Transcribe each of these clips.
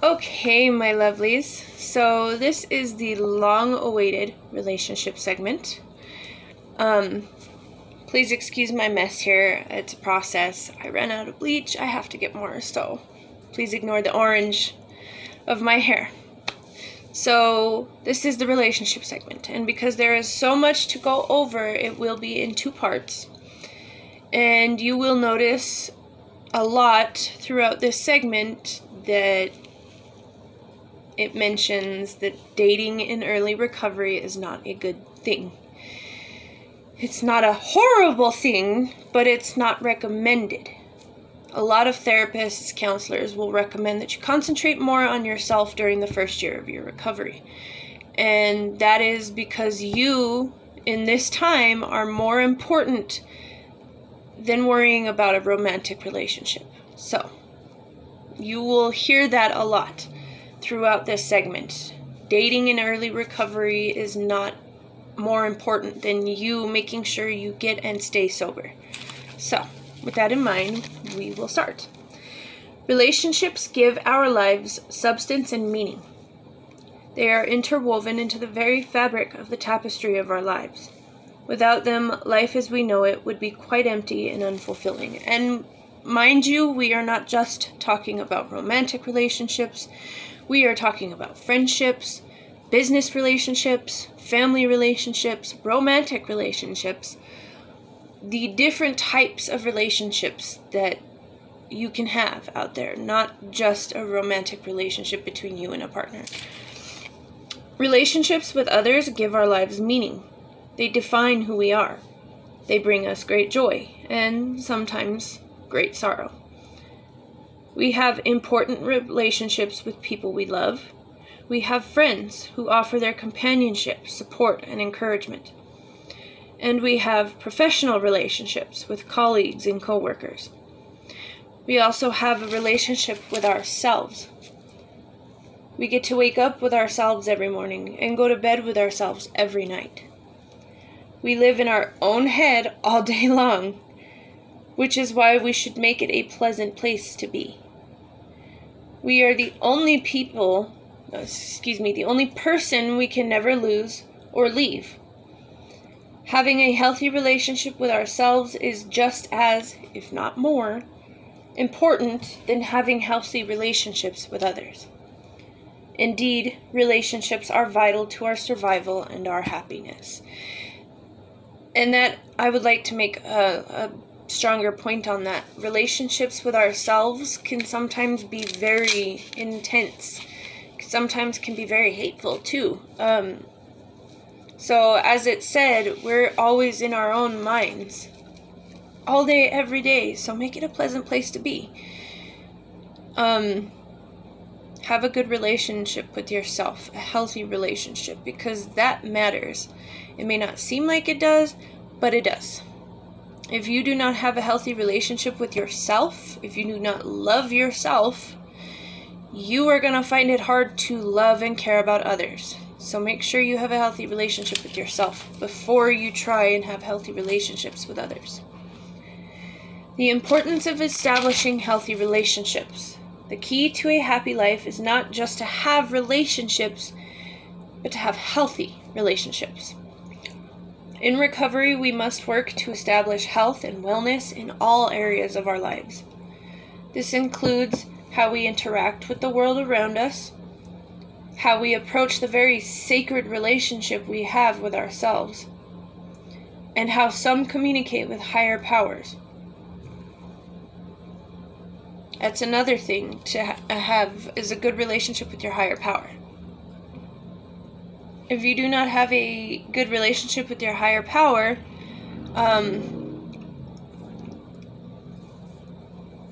Okay, my lovelies, so this is the long-awaited relationship segment. Please excuse my mess here. It's a process. I ran out of bleach. I have to get more, so please ignore the orange of my hair. So this is the relationship segment, and because there is so much to go over, it will be in 2 parts. And you will notice a lot throughout this segment that it mentions that dating in early recovery is not a good thing. It's not a horrible thing, but it's not recommended. A lot of therapists, counselors will recommend that you concentrate more on yourself during the first year of your recovery. And that is because you, in this time, are more important than worrying about a romantic relationship. So, you will hear that a lot throughout this segment. Dating in early recovery is not more important than you making sure you get and stay sober. So, with that in mind, we will start. Relationships give our lives substance and meaning. They are interwoven into the very fabric of the tapestry of our lives. Without them, life as we know it would be quite empty and unfulfilling. And mind you, we are not just talking about romantic relationships. We are talking about friendships, business relationships, family relationships, romantic relationships, the different types of relationships that you can have out there, not just a romantic relationship between you and a partner. Relationships with others give our lives meaning. They define who we are. They bring us great joy and sometimes great sorrow. We have important relationships with people we love. We have friends who offer their companionship, support, and encouragement. And we have professional relationships with colleagues and coworkers. We also have a relationship with ourselves. We get to wake up with ourselves every morning and go to bed with ourselves every night. We live in our own head all day long, which is why we should make it a pleasant place to be. We are the only the only person we can never lose or leave. Having a healthy relationship with ourselves is just as, if not more, important than having healthy relationships with others. Indeed, relationships are vital to our survival and our happiness. And that, I would like to make a stronger point on that. Relationships with ourselves can sometimes be very intense. Sometimes can be very hateful too. So as it said, we're always in our own minds. All day, every day. So make it a pleasant place to be. Have a good relationship with yourself. A healthy relationship. Because that matters. It may not seem like it does, but it does. If you do not have a healthy relationship with yourself, if you do not love yourself, you are going to find it hard to love and care about others. So make sure you have a healthy relationship with yourself before you try and have healthy relationships with others. The importance of establishing healthy relationships. The key to a happy life is not just to have relationships, but to have healthy relationships. In recovery, we must work to establish health and wellness in all areas of our lives. This includes how we interact with the world around us, how we approach the very sacred relationship we have with ourselves, and how some communicate with higher powers. That's another thing to have, is a good relationship with your higher power. If you do not have a good relationship with your higher power,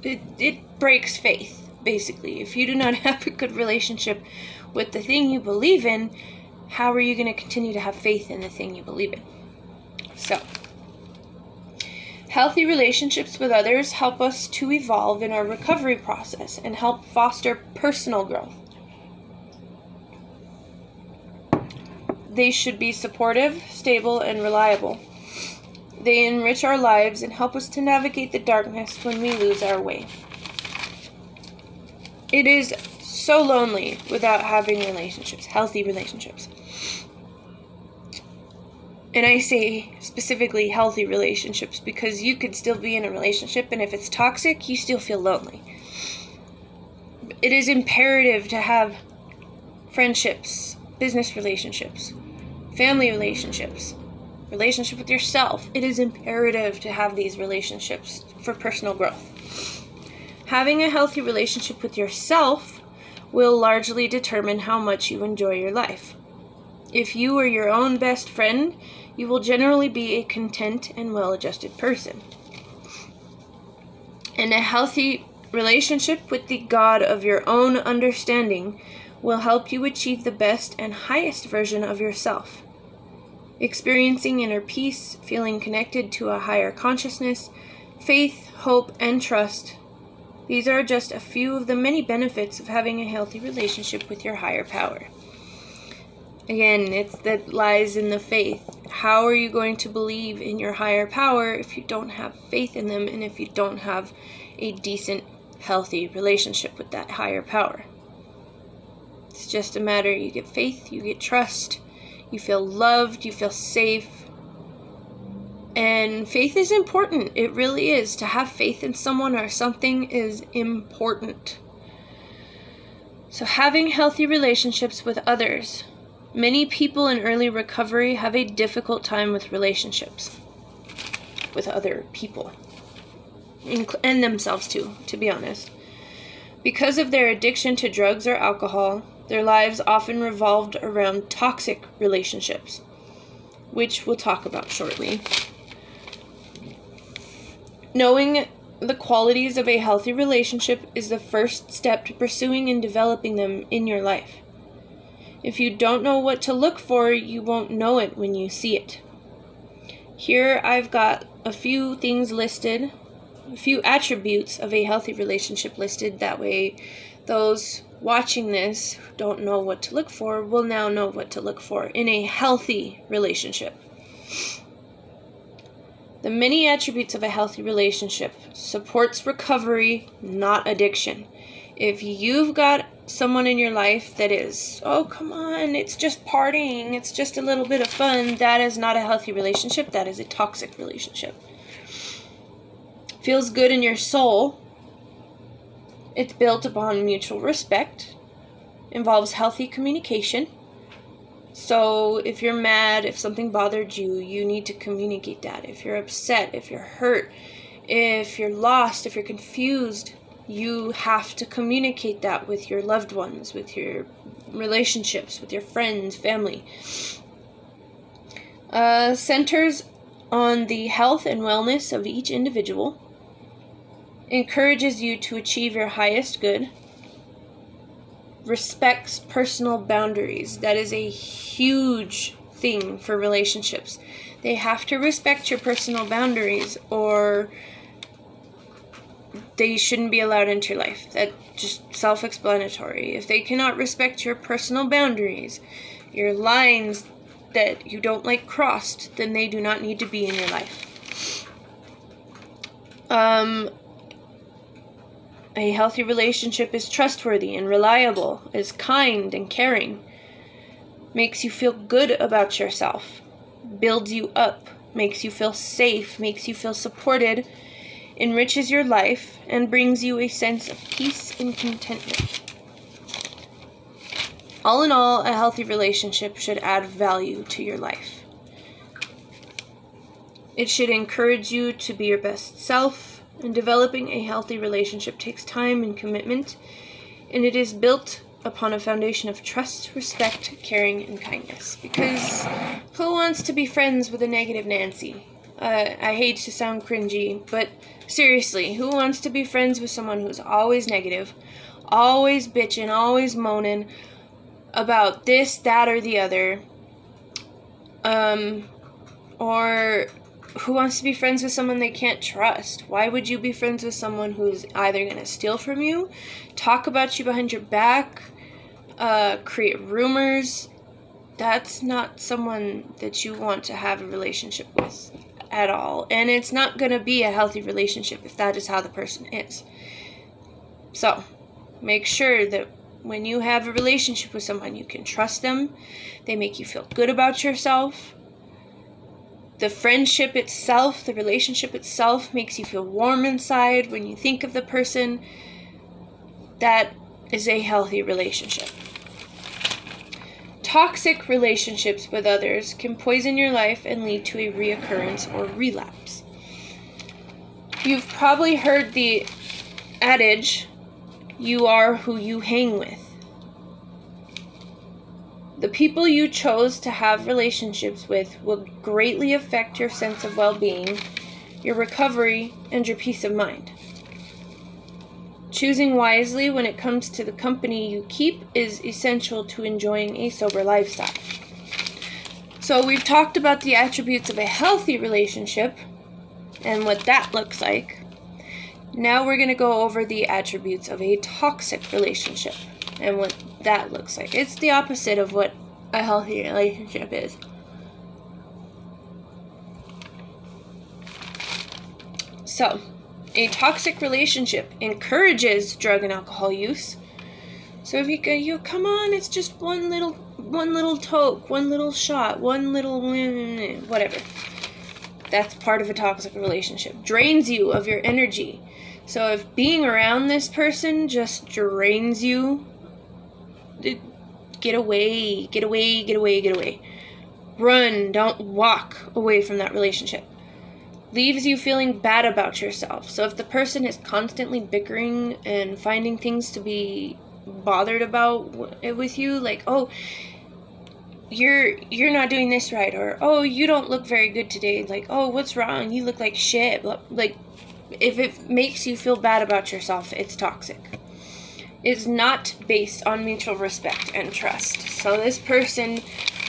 it breaks faith, basically. If you do not have a good relationship with the thing you believe in, how are you going to continue to have faith in the thing you believe in? So, healthy relationships with others help us to evolve in our recovery process and help foster personal growth. They should be supportive, stable, and reliable. They enrich our lives and help us to navigate the darkness when we lose our way. It is so lonely without having relationships, healthy relationships. And I say specifically healthy relationships because you could still be in a relationship, and if it's toxic, you still feel lonely. It is imperative to have friendships, business relationships, family relationships, relationship with yourself. It is imperative to have these relationships for personal growth. Having a healthy relationship with yourself will largely determine how much you enjoy your life. If you are your own best friend, you will generally be a content and well-adjusted person. And a healthy relationship with the God of your own understanding will help you achieve the best and highest version of yourself. Experiencing inner peace, feeling connected to a higher consciousness, faith, hope, and trust. These are just a few of the many benefits of having a healthy relationship with your higher power. Again, it's that lies in the faith. How are you going to believe in your higher power if you don't have faith in them and if you don't have a decent, healthy relationship with that higher power? It's just a matter, you get faith, you get trust, you feel loved, you feel safe. And faith is important. It really is. To have faith in someone or something is important. So having healthy relationships with others. Many people in early recovery have a difficult time with relationships with other people. And themselves too, to be honest. Because of their addiction to drugs or alcohol, their lives often revolved around toxic relationships, which we'll talk about shortly. Knowing the qualities of a healthy relationship is the first step to pursuing and developing them in your life. If you don't know what to look for, you won't know it when you see it. Here I've got a few things listed, a few attributes of a healthy relationship listed. That way those watching this who don't know what to look for will now know what to look for in a healthy relationship. The many attributes of a healthy relationship supports recovery, not addiction. If you've got someone in your life that is, oh, come on, it's just partying, it's just a little bit of fun, that is not a healthy relationship. That is a toxic relationship. Feels good in your soul. It's built upon mutual respect. Involves healthy communication. So if you're mad, if something bothered you, you need to communicate that. If you're upset, if you're hurt, if you're lost, if you're confused, you have to communicate that with your loved ones, with your relationships, with your friends, family. Centers on the health and wellness of each individual. Encourages you to achieve your highest good. Respects personal boundaries. That is a huge thing for relationships. They have to respect your personal boundaries or they shouldn't be allowed into your life. That's just self-explanatory. If they cannot respect your personal boundaries, your lines that you don't like crossed, then they do not need to be in your life. A healthy relationship is trustworthy and reliable, is kind and caring, makes you feel good about yourself, builds you up, makes you feel safe, makes you feel supported, enriches your life, and brings you a sense of peace and contentment. All in all, a healthy relationship should add value to your life. It should encourage you to be your best self, and developing a healthy relationship takes time and commitment, and it is built upon a foundation of trust, respect, caring, and kindness. Because who wants to be friends with a negative Nancy? I hate to sound cringy, but seriously, who wants to be friends with someone who's always negative, always bitching, always moaning about this, that, or the other? Or who wants to be friends with someone they can't trust? Why would you be friends with someone who's either going to steal from you, talk about you behind your back, create rumors? That's not someone that you want to have a relationship with at all. And it's not going to be a healthy relationship if that is how the person is. So, make sure that When you have a relationship with someone, you can trust them. They make you feel good about yourself. The friendship itself, the relationship itself makes you feel warm inside when you think of the person. That is a healthy relationship. Toxic relationships with others can poison your life and lead to a reoccurrence or relapse. You've probably heard the adage, you are who you hang with. The people you chose to have relationships with will greatly affect your sense of well-being, your recovery, and your peace of mind. Choosing wisely when it comes to the company you keep is essential to enjoying a sober lifestyle. So we've talked about the attributes of a healthy relationship and what that looks like. Now we're going to go over the attributes of a toxic relationship and what that looks like. It's the opposite of what a healthy relationship is. So, a toxic relationship encourages drug and alcohol use. So if you come on, it's just one little toke, one little shot, one little whatever. That's part of a toxic relationship. Drains you of your energy. So if being around this person just drains you, get away. Run, don't walk away from that relationship. Leaves you feeling bad about yourself. So if the person is constantly bickering and finding things to be bothered about with you, like, oh, you're not doing this right, or oh, you don't look very good today, like, oh, what's wrong, you look like shit, like, if it makes you feel bad about yourself, it's toxic. It's not based on mutual respect and trust. So this person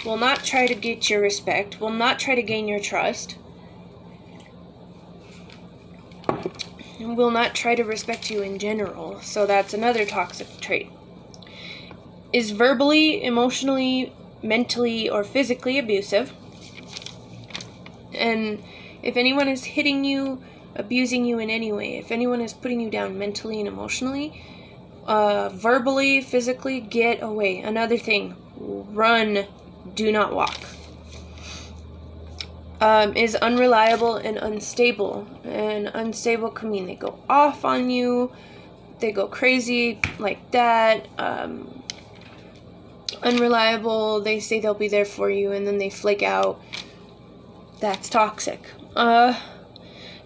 will not try to get your respect, will not try to gain your trust, and will not try to respect you in general. So that's another toxic trait. Is verbally, emotionally, mentally, or physically abusive. And if anyone is hitting you, abusing you in any way, if anyone is putting you down mentally and emotionally, verbally, physically, get away. Another thing, run, do not walk. Is unreliable and unstable. And unstable can mean they go off on you, they go crazy like that. Unreliable, they say they'll be there for you and then they flake out. That's toxic.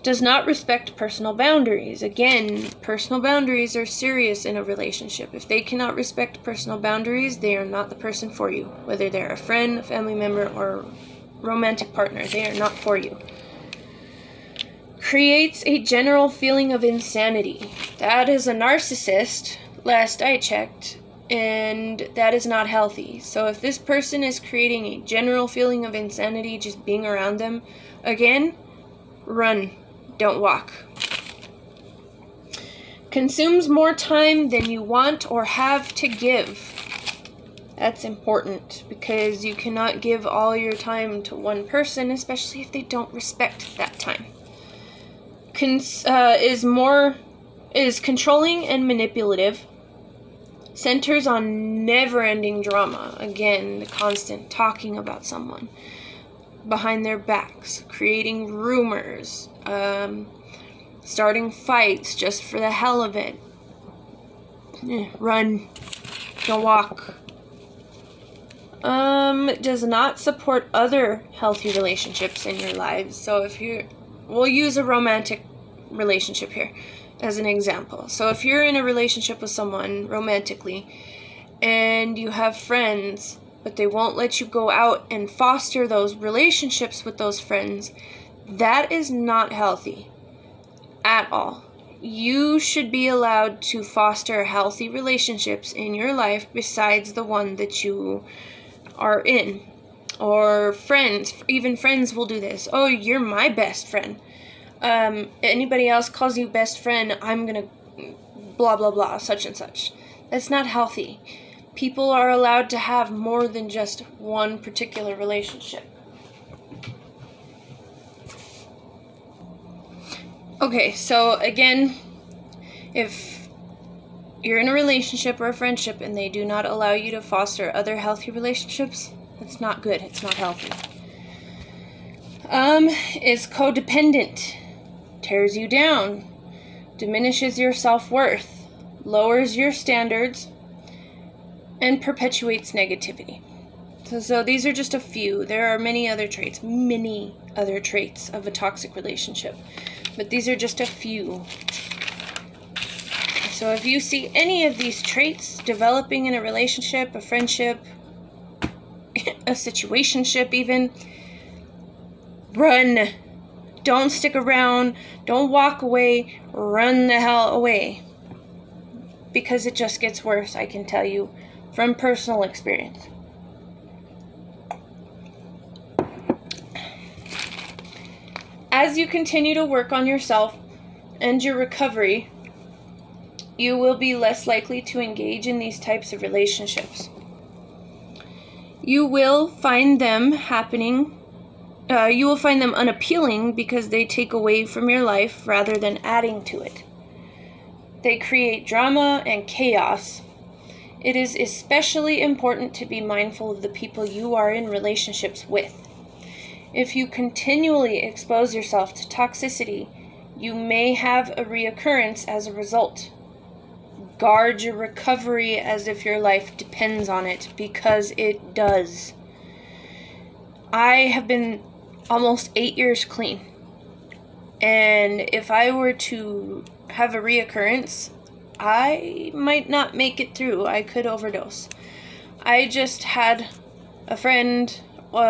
Does not respect personal boundaries. Again, personal boundaries are serious in a relationship. If they cannot respect personal boundaries, they are not the person for you. Whether they're a friend, a family member, or romantic partner, they are not for you. Creates a general feeling of insanity. That is a narcissist, last I checked, and that is not healthy. So if this person is creating a general feeling of insanity just being around them, again, run. Don't walk. Consumes more time than you want or have to give. That's important because you cannot give all your time to one person, especially if they don't respect that time. Is controlling and manipulative. Centers on never-ending drama. Again, the constant talking about someone behind their backs, creating rumors, starting fights just for the hell of it. Run, don't walk. Does not support other healthy relationships in your lives. So we'll use a romantic relationship here as an example. So if you're in a relationship with someone romantically and you have friends, but they won't let you go out and foster those relationships with those friends, that is not healthy at all. You should be allowed to foster healthy relationships in your life besides the one that you are in. Or friends, even friends will do this. Oh, you're my best friend. Anybody else calls you best friend, I'm gonna blah blah blah, such and such. That's not healthy. People are allowed to have more than just one particular relationship. Okay, so again, if you're in a relationship or a friendship and they do not allow you to foster other healthy relationships, it's not good. It's not healthy. Is codependent. Tears you down. Diminishes your self-worth. Lowers your standards. And perpetuates negativity. So these are just a few. There are many other traits of a toxic relationship. But these are just a few. So if you see any of these traits developing in a relationship, a friendship, a situationship even, run. Don't stick around. Don't walk away. Run the hell away. Because it just gets worse, I can tell you from personal experience. As you continue to work on yourself and your recovery, you will be less likely to engage in these types of relationships. You will find them unappealing because they take away from your life rather than adding to it. They create drama and chaos. It is especially important to be mindful of the people you are in relationships with. If you continually expose yourself to toxicity, you may have a reoccurrence as a result. Guard your recovery as if your life depends on it, because it does. I have been almost 8 years clean. And if I were to have a reoccurrence, I might not make it through. I could overdose. I just had a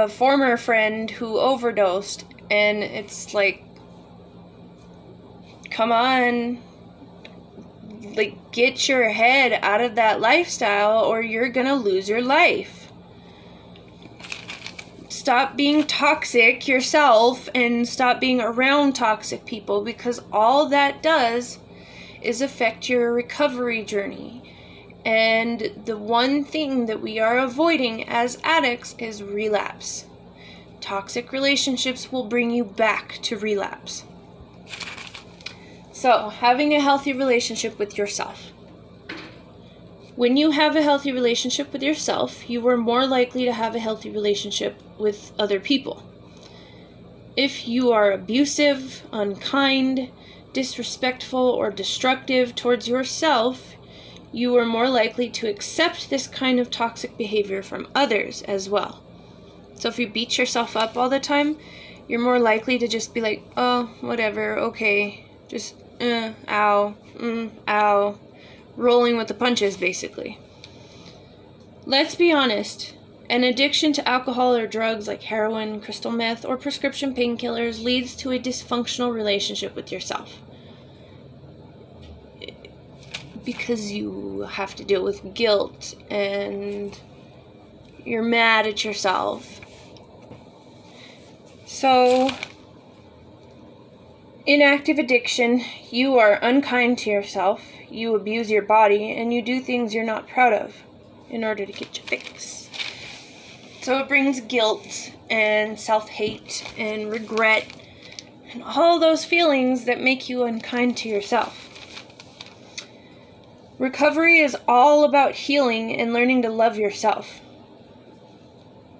former friend who overdosed, and it's like, come on. Like, get your head out of that lifestyle or you're gonna lose your life. Stop being toxic yourself and stop being around toxic people, because all that does is affect your recovery journey. And the one thing that we are avoiding as addicts is relapse. Toxic relationships will bring you back to relapse. So, having a healthy relationship with yourself. When you have a healthy relationship with yourself, you are more likely to have a healthy relationship with other people. If you are abusive, unkind, disrespectful, or destructive towards yourself, you are more likely to accept this kind of toxic behavior from others as well. So if you beat yourself up all the time, you're more likely to just be like, oh, whatever, okay, just ow, ow, rolling with the punches, basically. Let's be honest, an addiction to alcohol or drugs like heroin, crystal meth, or prescription painkillers leads to a dysfunctional relationship with yourself. Because you have to deal with guilt and you're mad at yourself. So, in active addiction, you are unkind to yourself, you abuse your body, and you do things you're not proud of in order to get your fix. So it brings guilt and self-hate and regret and all those feelings that make you unkind to yourself. Recovery is all about healing and learning to love yourself.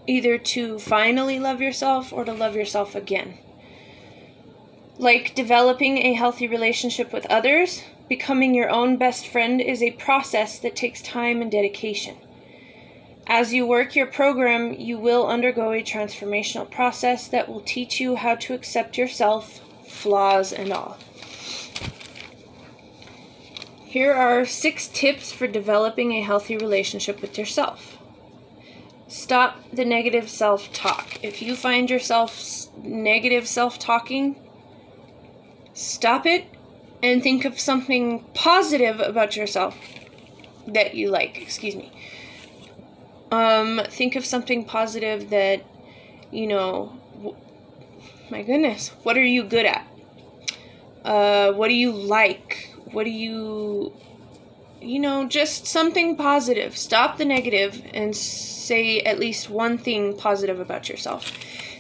Either to finally love yourself or to love yourself again. Like developing a healthy relationship with others, becoming your own best friend is a process that takes time and dedication. As you work your program, you will undergo a transformational process that will teach you how to accept yourself, flaws and all. Here are 6 tips for developing a healthy relationship with yourself. Stop the negative self-talk. If you find yourself negative self-talking, stop it and think of something positive about yourself that you like. Think of something positive that, my goodness, what are you good at? What do you like? What do you, just something positive. Stop the negative and say at least one thing positive about yourself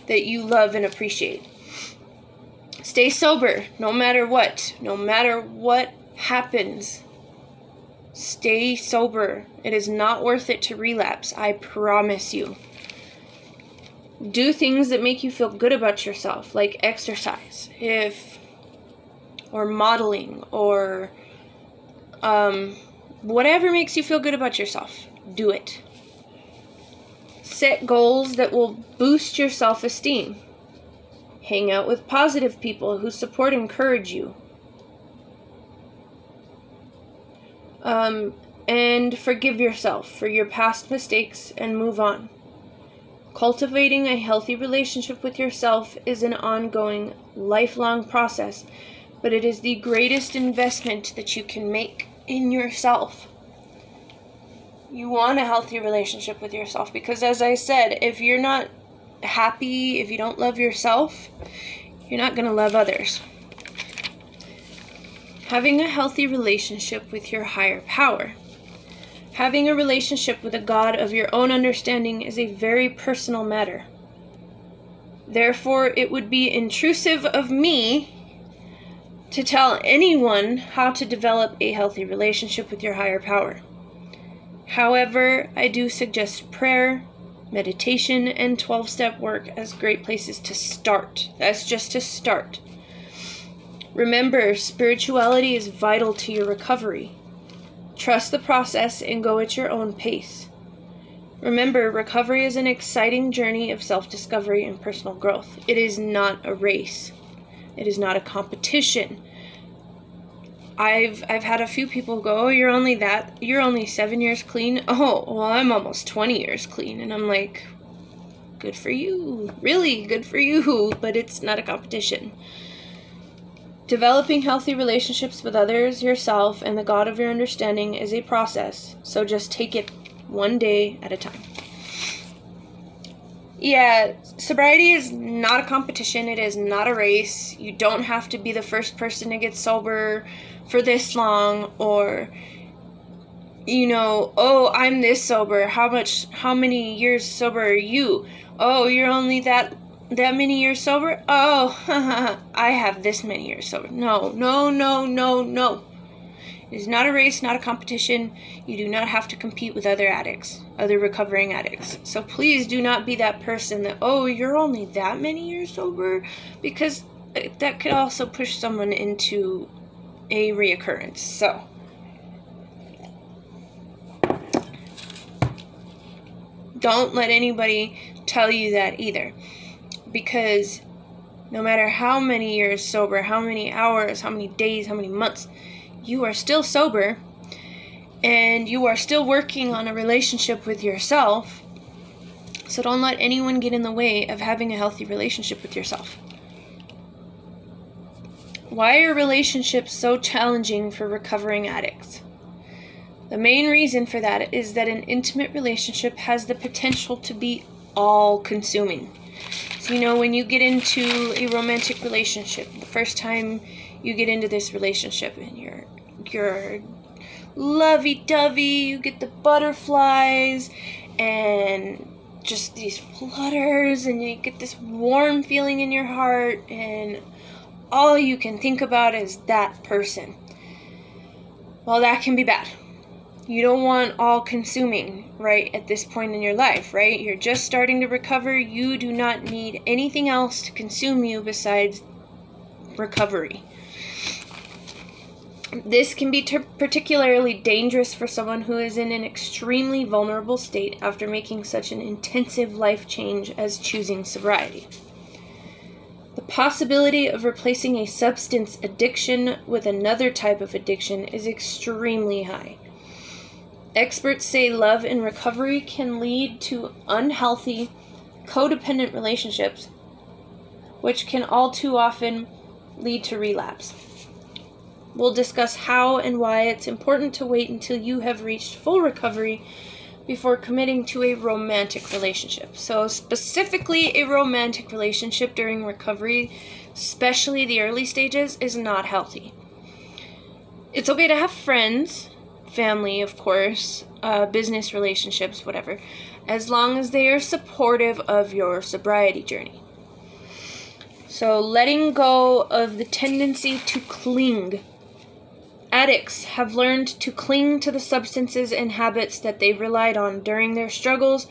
that you love and appreciate. Stay sober, no matter what happens. Stay sober. It is not worth it to relapse. I promise you. Do things that make you feel good about yourself, like exercise, or modeling, or whatever makes you feel good about yourself. Do it. Set goals that will boost your self-esteem. Hang out with positive people who support and encourage you. And forgive yourself for your past mistakes and move on. Cultivating a healthy relationship with yourself is an ongoing, lifelong process, but it is the greatest investment that you can make in yourself. You want a healthy relationship with yourself because, as I said, if you're not happy, if you don't love yourself, you're not going to love others. Having a healthy relationship with your higher power. Having a relationship with a God of your own understanding is a very personal matter. Therefore, it would be intrusive of me to tell anyone how to develop a healthy relationship with your higher power. However, I do suggest prayer, meditation, and 12-step work as great places to start. That's just to start. Remember, spirituality is vital to your recovery. Trust the process and go at your own pace. Remember, recovery is an exciting journey of self-discovery and personal growth. It is not a race. It is not a competition. I've had a few people go, "Oh, you're only 7 years clean." "Oh, well, I'm almost 20 years clean." And I'm like, good for you. Really, good for you. But it's not a competition. Developing healthy relationships with others, yourself, and the God of your understanding is a process, so just take it one day at a time. Yeah, sobriety is not a competition. It is not a race. You don't have to be the first person to get sober for this long, or, "Oh, I'm this sober. How many years sober are you? Oh, you're only that many years sober? Oh, I have this many years sober." No. It is not a race, not a competition. You do not have to compete with other addicts, other recovering addicts. So please do not be that person that, "Oh, you're only that many years sober," because that could also push someone into a reoccurrence. So don't let anybody tell you that either. Because no matter how many years sober, how many hours, how many days, how many months, you are still sober, and you are still working on a relationship with yourself. So don't let anyone get in the way of having a healthy relationship with yourself. Why are relationships so challenging for recovering addicts? The main reason for that is that an intimate relationship has the potential to be all-consuming. So, when you get into a romantic relationship, the first time you get into this relationship and you're lovey-dovey, you get the butterflies and just these flutters, and you get this warm feeling in your heart, and all you can think about is that person. Well, that can be bad. You don't want all-consuming right at this point in your life, right? You're just starting to recover. You do not need anything else to consume you besides recovery. This can be particularly dangerous for someone who is in an extremely vulnerable state after making such an intensive life change as choosing sobriety. The possibility of replacing a substance addiction with another type of addiction is extremely high. Experts say love in recovery can lead to unhealthy, codependent relationships, which can all too often lead to relapse. We'll discuss how and why it's important to wait until you have reached full recovery before committing to a romantic relationship. So specifically, a romantic relationship during recovery, especially the early stages, is not healthy. It's okay to have friends, family, of course, business relationships, whatever, as long as they are supportive of your sobriety journey. So letting go of the tendency to cling. Addicts have learned to cling to the substances and habits that they relied on during their struggles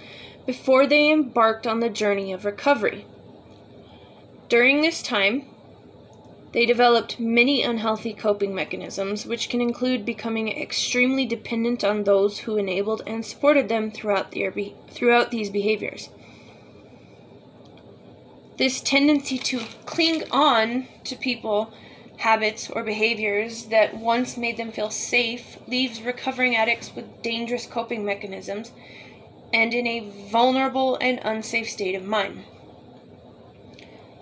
before they embarked on the journey of recovery. During this time, they developed many unhealthy coping mechanisms, which can include becoming extremely dependent on those who enabled and supported them throughout these behaviors. This tendency to cling on to people, habits, or behaviors that once made them feel safe leaves recovering addicts with dangerous coping mechanisms and in a vulnerable and unsafe state of mind.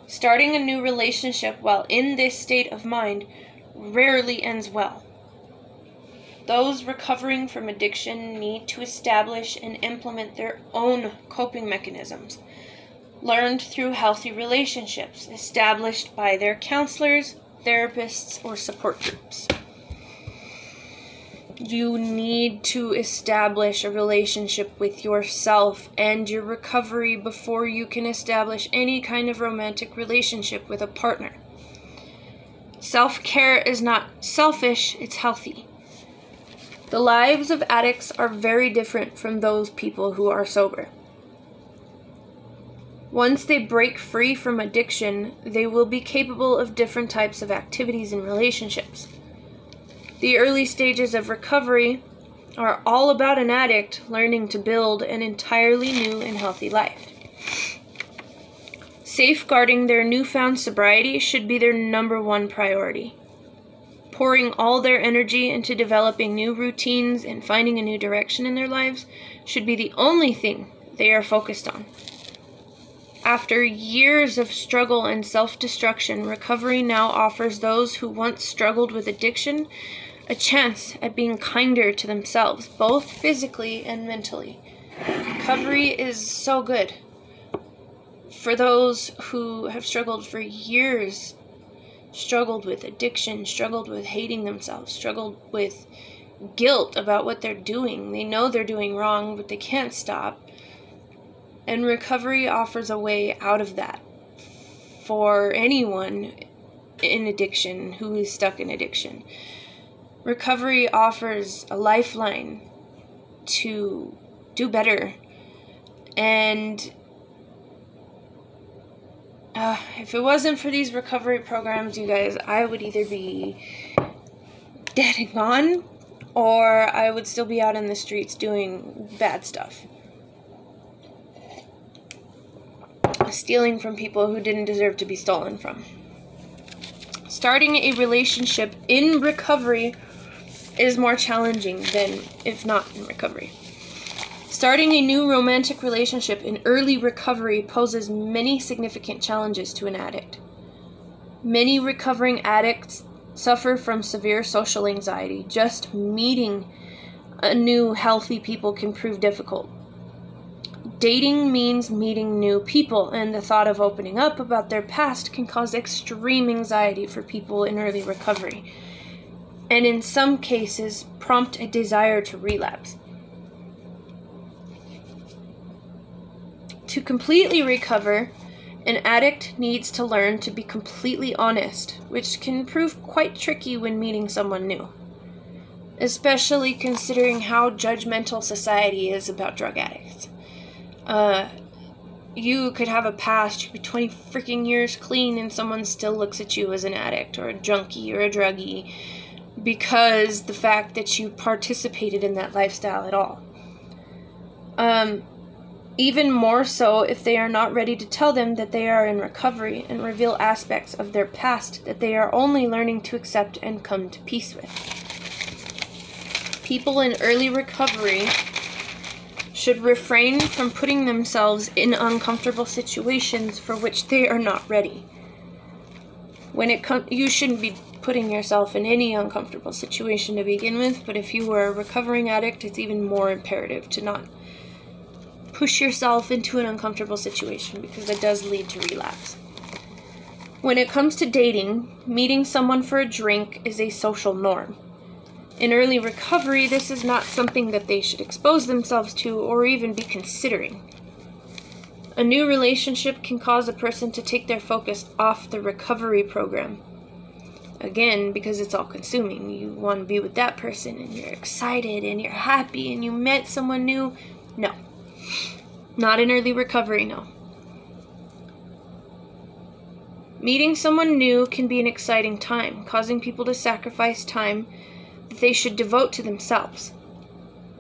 Starting a new relationship while in this state of mind rarely ends well. Those recovering from addiction need to establish and implement their own coping mechanisms, learned through healthy relationships established by their counselors, therapists, or support groups. You need to establish a relationship with yourself and your recovery before you can establish any kind of romantic relationship with a partner. Self-care is not selfish, it's healthy. The lives of addicts are very different from those people who are sober. Once they break free from addiction, they will be capable of different types of activities and relationships. The early stages of recovery are all about an addict learning to build an entirely new and healthy life. Safeguarding their newfound sobriety should be their number one priority. Pouring all their energy into developing new routines and finding a new direction in their lives should be the only thing they are focused on. After years of struggle and self-destruction, recovery now offers those who once struggled with addiction a chance at being kinder to themselves, both physically and mentally. Recovery is so good. For those who have struggled for years, struggled with addiction, struggled with hating themselves, struggled with guilt about what they're doing. They know they're doing wrong, but they can't stop. And recovery offers a way out of that for anyone in addiction who is stuck in addiction. Recovery offers a lifeline to do better. And if it wasn't for these recovery programs, you guys, I would either be dead and gone, or I would still be out in the streets doing bad stuff. Stealing from people who didn't deserve to be stolen from. Starting a relationship in recovery is more challenging than if not in recovery. Starting a new romantic relationship in early recovery poses many significant challenges to an addict. Many recovering addicts suffer from severe social anxiety. Just meeting new healthy people can prove difficult. Dating means meeting new people, and the thought of opening up about their past can cause extreme anxiety for people in early recovery, and in some cases prompt a desire to relapse. To completely recover, an addict needs to learn to be completely honest, which can prove quite tricky when meeting someone new, especially considering how judgmental society is about drug addicts. You could have a past, you could be 20 freaking years clean, and someone still looks at you as an addict or a junkie or a druggie because the fact that you participated in that lifestyle at all. Even more so if they are not ready to tell them that they are in recovery and reveal aspects of their past that they are only learning to accept and come to peace with. People in early recovery should refrain from putting themselves in uncomfortable situations for which they are not ready. You shouldn't be putting yourself in any uncomfortable situation to begin with, but if you are a recovering addict, it's even more imperative to not push yourself into an uncomfortable situation because it does lead to relapse. When it comes to dating, meeting someone for a drink is a social norm. In early recovery, this is not something that they should expose themselves to or even be considering. A new relationship can cause a person to take their focus off the recovery program. Again, because it's all consuming. You want to be with that person and you're excited and you're happy and you met someone new. No. Not in early recovery, no. Meeting someone new can be an exciting time, causing people to sacrifice time that they should devote to themselves.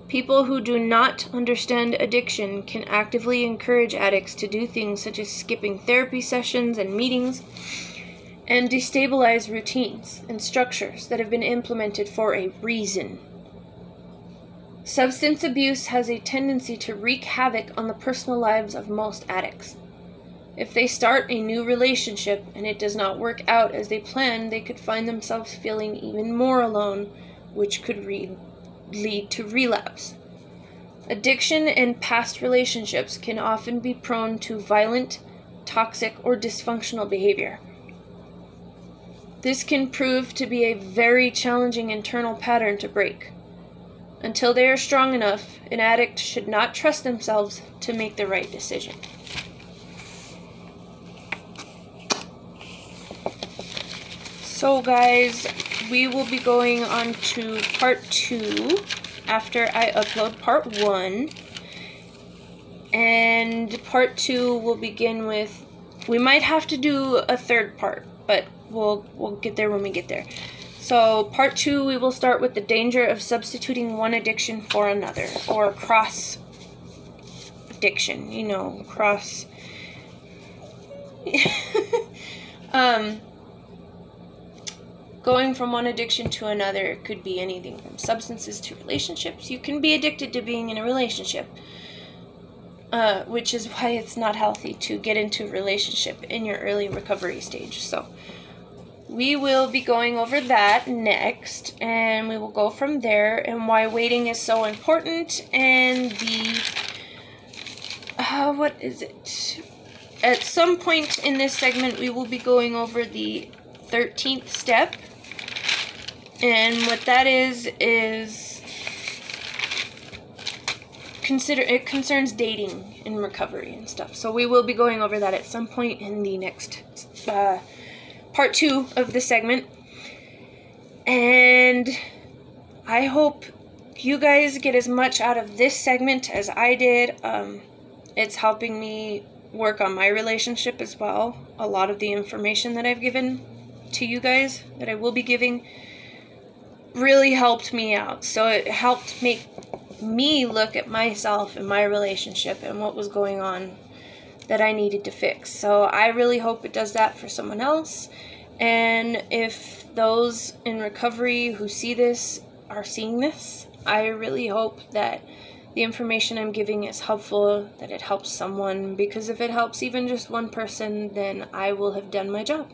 People who do not understand addiction can actively encourage addicts to do things such as skipping therapy sessions and meetings, and destabilize routines and structures that have been implemented for a reason. Substance abuse has a tendency to wreak havoc on the personal lives of most addicts. If they start a new relationship and it does not work out as they planned, they could find themselves feeling even more alone, which could lead to relapse. Addiction and past relationships can often be prone to violent, toxic, or dysfunctional behavior. This can prove to be a very challenging internal pattern to break. Until they are strong enough, an addict should not trust themselves to make the right decision. So guys, we will be going on to part 2 after I upload part 1. And part 2 will begin with, we might have to do a third part, but we'll get there when we get there. So part 2, we will start with the danger of substituting one addiction for another, or cross addiction, you know, cross. Going from one addiction to another could be anything from substances to relationships. You can be addicted to being in a relationship, which is why it's not healthy to get into a relationship in your early recovery stage. So we will be going over that next, and we will go from there, and why waiting is so important, and the, what is it? At some point in this segment, we will be going over the 13th step, and what that is it concerns dating in recovery and stuff. So we will be going over that at some point in the next part 2 of the segment. And I hope you guys get as much out of this segment as I did. It's helping me work on my relationship as well. A lot of the information that I've given to you guys, that I will be giving, really helped me out. So it helped make me look at myself and my relationship and what was going on that I needed to fix. So I really hope it does that for someone else. And if those in recovery who see this are seeing this, I really hope that the information I'm giving is helpful, that it helps someone, because if it helps even just one person, then I will have done my job.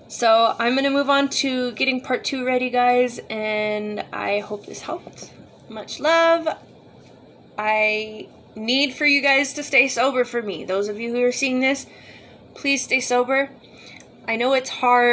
So I'm going to move on to getting part 2 ready, guys, and I hope this helped. Much love. I need for you guys to stay sober for me. Those of you who are seeing this, please stay sober. I know it's hard.